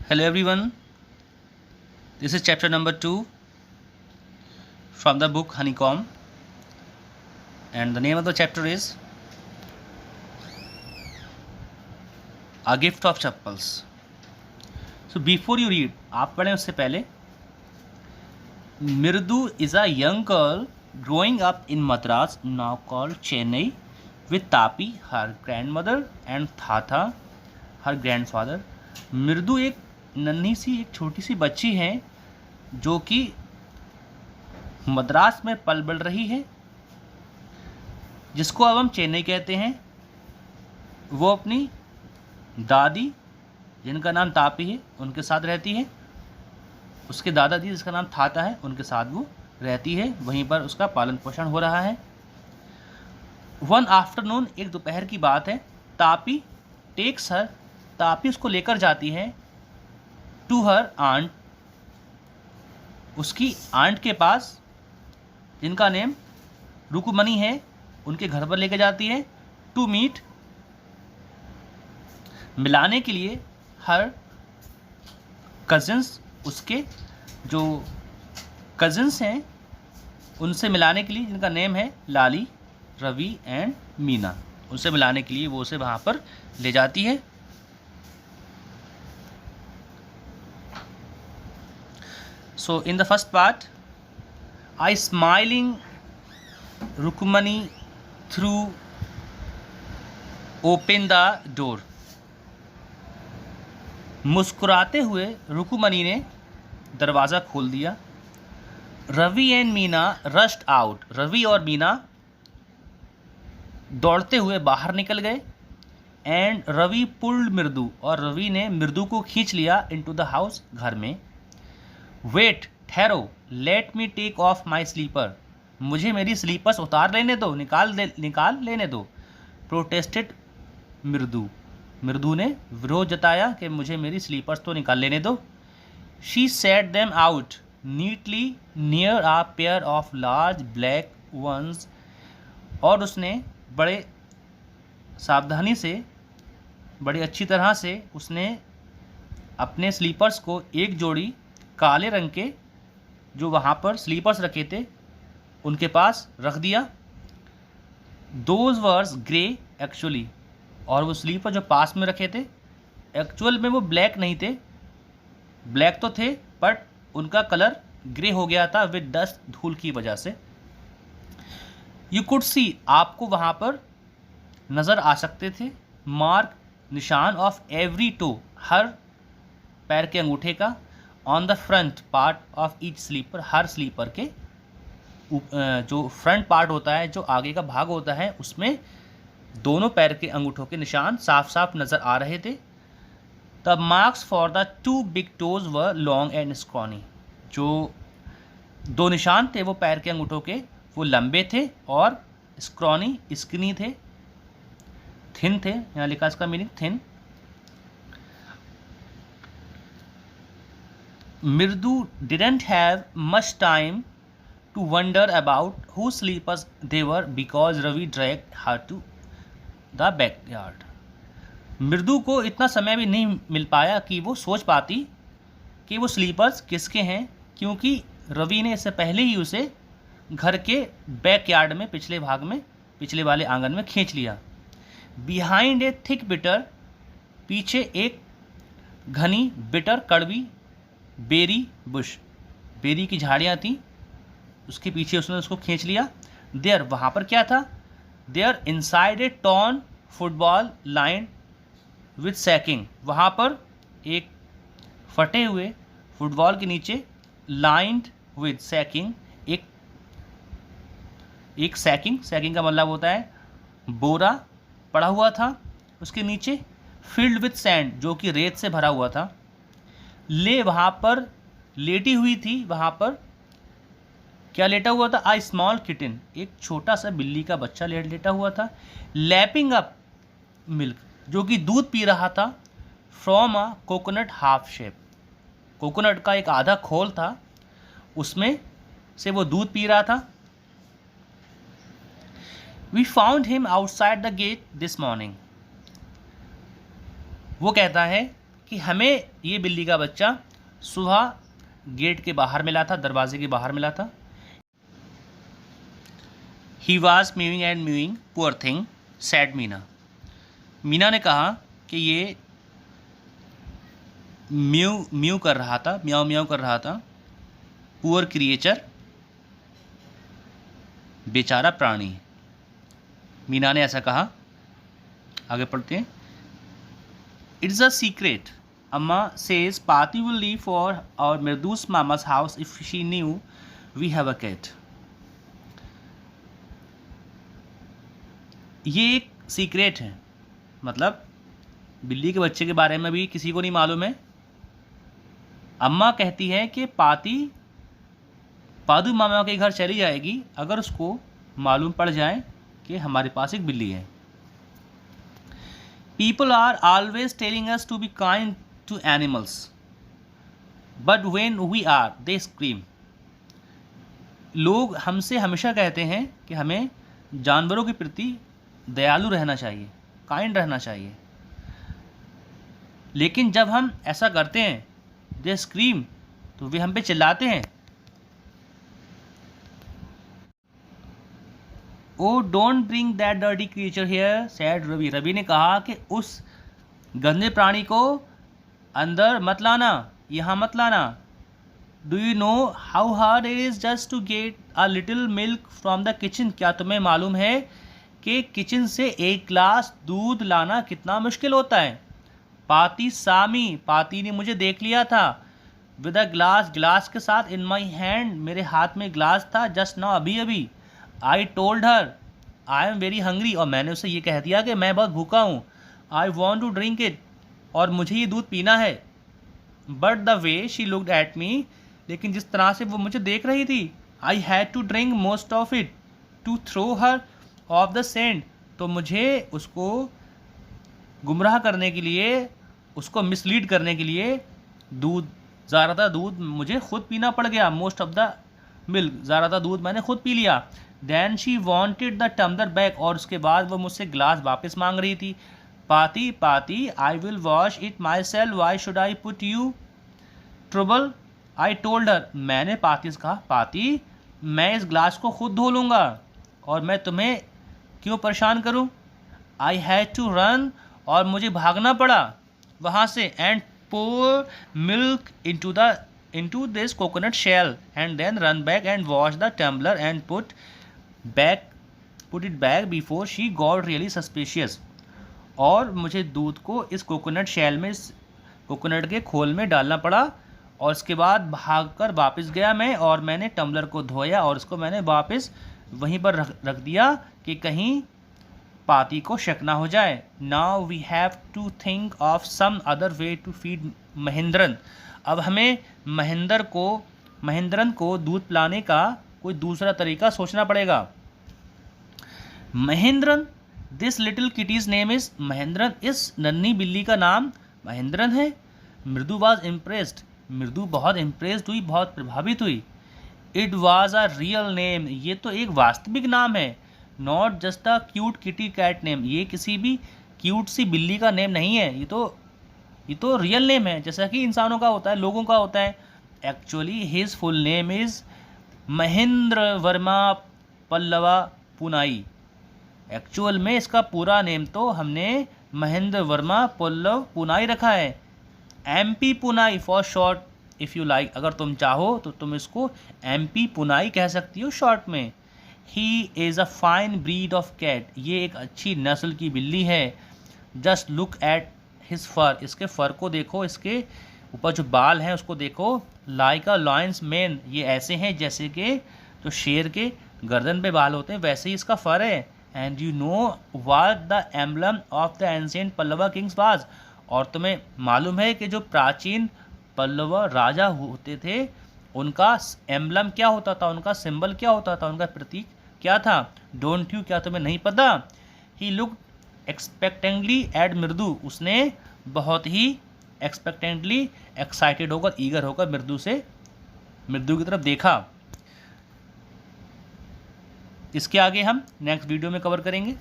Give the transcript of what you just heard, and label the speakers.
Speaker 1: Hello everyone, this is chapter number 2 from the book Honeycomb, and the name of the chapter is A Gift of Chappals. So before you read, आप पढ़ें उससे पहले, Mirdu is a young girl growing up in Madras, now called Chennai, with Tapi, her grandmother, and Thatha, her grandfather. मृदु एक नन्ही सी एक छोटी सी बच्ची है जो कि मद्रास में पल बढ़ रही है, जिसको अब हम चेन्नई कहते हैं। वो अपनी दादी, जिनका नाम तापी है, उनके साथ रहती है। उसके दादाजी, जिसका नाम थाता है, उनके साथ वो रहती है। वहीं पर उसका पालन पोषण हो रहा है। वन आफ्टरनून, एक दोपहर की बात है, तापी टेक्स हर, तापी उसको लेकर जाती है टू हर आंट, उसकी आंट के पास, जिनका नेम रुकुमनी है, उनके घर पर लेकर जाती है। टू मीट, मिलाने के लिए, हर कज़िन्स, उसके जो कज़िन्स हैं उनसे मिलाने के लिए, जिनका नेम है लाली, रवि एंड मीना, उनसे मिलाने के लिए वो उसे वहाँ पर ले जाती है। So in the first part, I smiling Rukumani through open the door. मुस्कुराते हुए रुकुमनी ने दरवाज़ा खोल दिया। Ravi and Meena rushed out, Ravi और मीना दौड़ते हुए बाहर निकल गए। एंड रवि पुल्ड मृदु, और रवि ने मृदु को खींच लिया इनटू द हाउस, घर में। वेट, ठहरो, let me take off my slipper, मुझे मेरी स्लीपर्स उतार लेने दो, निकाल लेने दो। प्रोटेस्टेड मृदु, मृदु ने विरोध जताया कि मुझे मेरी स्लीपर्स तो निकाल लेने दो। She set them out neatly near a pair of large black ones, और उसने बड़े सावधानी से, बड़ी अच्छी तरह से उसने अपने स्लीपर्स को एक जोड़ी काले रंग के, जो वहाँ पर स्लीपर्स रखे थे, उनके पास रख दिया। दोज वर्स ग्रे एक्चुअली, और वो स्लीपर जो पास में रखे थे, एक्चुअल में वो ब्लैक नहीं थे, ब्लैक तो थे बट उनका कलर ग्रे हो गया था विद डस्ट, धूल की वजह से। यू कुड सी, आपको वहाँ पर नज़र आ सकते थे, मार्क, निशान ऑफ एवरी टो, हर पैर के अंगूठे का, on the front part of each slipper, हर स्लीपर के जो फ्रंट पार्ट होता है, जो आगे का भाग होता है, उसमें दोनों पैर के अंगूठों के निशान साफ साफ नज़र आ रहे थे। The marks for the two big toes were long and scrawny, जो दो निशान थे वो पैर के अंगूठों के, वो लंबे थे और स्क्रॉनी, स्किनी थे, थिन थे, यहाँ लिखा इसका meaning thin. Mirdu didn't have much time to wonder about whose sleepers they were because Ravi dragged her to the backyard. मृदु को इतना समय भी नहीं मिल पाया कि वो सोच पाती कि वो स्लीपर्स किसके हैं, क्योंकि रवि ने इससे पहले ही उसे घर के बैकयार्ड में, पिछले भाग में, पिछले वाले आंगन में खींच लिया। बिहाइंड ए थिक बिटर, पीछे एक घनी बिटर, कड़वी बेरी बुश, बेरी की झाड़ियाँ थी, उसके पीछे उसने उसको खींच लिया। देयर, वहाँ पर क्या था? There inside a torn football line with sacking, वहाँ पर एक फटे हुए फुटबॉल के नीचे, लाइंड विथ सैकिंग, एक सैकिंग का मतलब होता है बोरा पड़ा हुआ था उसके नीचे। फिल्ड विथ सैंड, जो कि रेत से भरा हुआ था। ले, वहाँ पर लेटी हुई थी, वहाँ पर क्या लेटा हुआ था? आ स्मॉल किटन, एक छोटा सा बिल्ली का बच्चा लेटा हुआ था। लैपिंग अप मिल्क, जो कि दूध पी रहा था। From a coconut half shape, coconut का एक आधा खोल था, उसमें से वो दूध पी रहा था। We found him outside the gate this morning, वो कहता है कि हमें ये बिल्ली का बच्चा सुबह गेट के बाहर मिला था, दरवाजे के बाहर मिला था। He was mowing and mowing, poor thing, sad Meena. Meena ने कहा कि ये म्यू म्यू कर रहा था, म्याऊ म्याऊ कर रहा था। पुअर क्रिएचर, बेचारा प्राणी, मीना ने ऐसा कहा। आगे पढ़ते हैं। It's a secret, Amma says Paati will leave for our Mirdu's मामा's house if she knew we have a cat. ये एक सीक्रेट है, मतलब बिल्ली के बच्चे के बारे में भी किसी को नहीं मालूम है। अम्मा कहती है कि पादू मामा के घर चली जाएगी अगर उसको मालूम पड़ जाए कि हमारे पास एक बिल्ली है। People are always telling us to be kind to animals, but when we are, they scream. लोग हमसे हमेशा कहते हैं कि हमें जानवरों के प्रति दयालु रहना चाहिए, काइंड रहना चाहिए, लेकिन जब हम ऐसा करते हैं, they scream, तो वे हम पे चिल्लाते हैं। Oh, don't bring that dirty creature here, said Ravi. Ravi ने कहा कि उस गंदे प्राणी को अंदर मत लाना, यहाँ मत लाना। Do you know how hard it is just to get a little milk from the kitchen? क्या तुम्हें मालूम है कि किचन से एक ग्लास दूध लाना कितना मुश्किल होता है? पाती सामी, पाती ने मुझे देख लिया था। With a glass, ग्लास के साथ, in my hand, मेरे हाथ में ग्लास था, just now, अभी अभी। I told her I am very hungry, और मैंने उसे ये कह दिया कि मैं बहुत भूखा हूँ। I want to drink it, और मुझे ये दूध पीना है। But the way she looked at me, लेकिन जिस तरह से वो मुझे देख रही थी, I had to drink most of it to throw her off the scent, तो मुझे उसको गुमराह करने के लिए, उसको मिसलीड करने के लिए ज़्यादातर दूध मुझे खुद पीना पड़ गया। मोस्ट ऑफ द मिल्क, ज़्यादातर दूध मैंने खुद पी लिया। Then she wanted the tumbler back, और उसके बाद वो मुझसे ग्लास वापस मांग रही थी। पाती, पाती, I will wash it myself, why should I put you trouble? I told her, मैंने पाती से कहा, पाती मैं इस ग्लास को खुद धो लूँगा और मैं तुम्हें क्यों परेशान करूँ? I had to run, और मुझे भागना पड़ा वहाँ से, and pour milk into this coconut shell, and then run back and wash the tumbler and put it back before she got really suspicious. और मुझे दूध को इस कोकोनट शेल में, इस कोकोनट के खोल में डालना पड़ा, और उसके बाद भागकर वापस गया मैं, और मैंने टम्बलर को धोया और उसको मैंने वापस वहीं पर रख दिया कि कहीं पाती को शक ना हो जाए। Now we have to think of some other way to feed Mahendran. अब हमें महेंद्रन को दूध पिलाने का कोई दूसरा तरीका सोचना पड़ेगा। Mahendran, this little kitty's name is Mahendran, इस नन्ही बिल्ली का नाम महेंद्रन है। मृदु वॉज इम्प्रेस्ड, मृदु बहुत इम्प्रेस्ड हुई, बहुत प्रभावित हुई। It was a real name, ये तो एक वास्तविक नाम है। Not just a cute kitty cat name, ये किसी भी क्यूट सी बिल्ली का नेम नहीं है, ये तो रियल नेम है, जैसा कि इंसानों का होता है, लोगों का होता है। Actually his full name is Mahendra Verma Pallava पुनाई। Actual में इसका पूरा नेम तो हमने महेंद्र वर्मा पल्लव पुनाई रखा है। MP पुनाई for short, if you like, अगर तुम चाहो तो तुम इसको MP पुनाई कह सकती हो शॉर्ट में। He is a fine breed of cat, ये एक अच्छी नस्ल की बिल्ली है। Just look at his fur, इसके फर को देखो, इसके ऊपर जो बाल हैं उसको देखो। लाइक अ लॉयंस मैन, ये ऐसे हैं जैसे कि जो शेर के गर्दन पे बाल होते हैं वैसे ही इसका फर है। And you know what the emblem of the ancient Pallava Kings was, और तुम्हें मालूम है कि जो प्राचीन पल्लव राजा होते थे उनका एम्बलम क्या होता था, उनका सिंबल क्या होता था, उनका प्रतीक क्या था? डोंट यू, क्या तुम्हें नहीं पता? ही लुक एक्सपेक्टेंटली एट मृदु, उसने बहुत ही एक्सपेक्टेंटली, एक्साइटेड होकर, ईगर होकर मृदु की तरफ देखा। इसके आगे हम नेक्स्ट वीडियो में कवर करेंगे।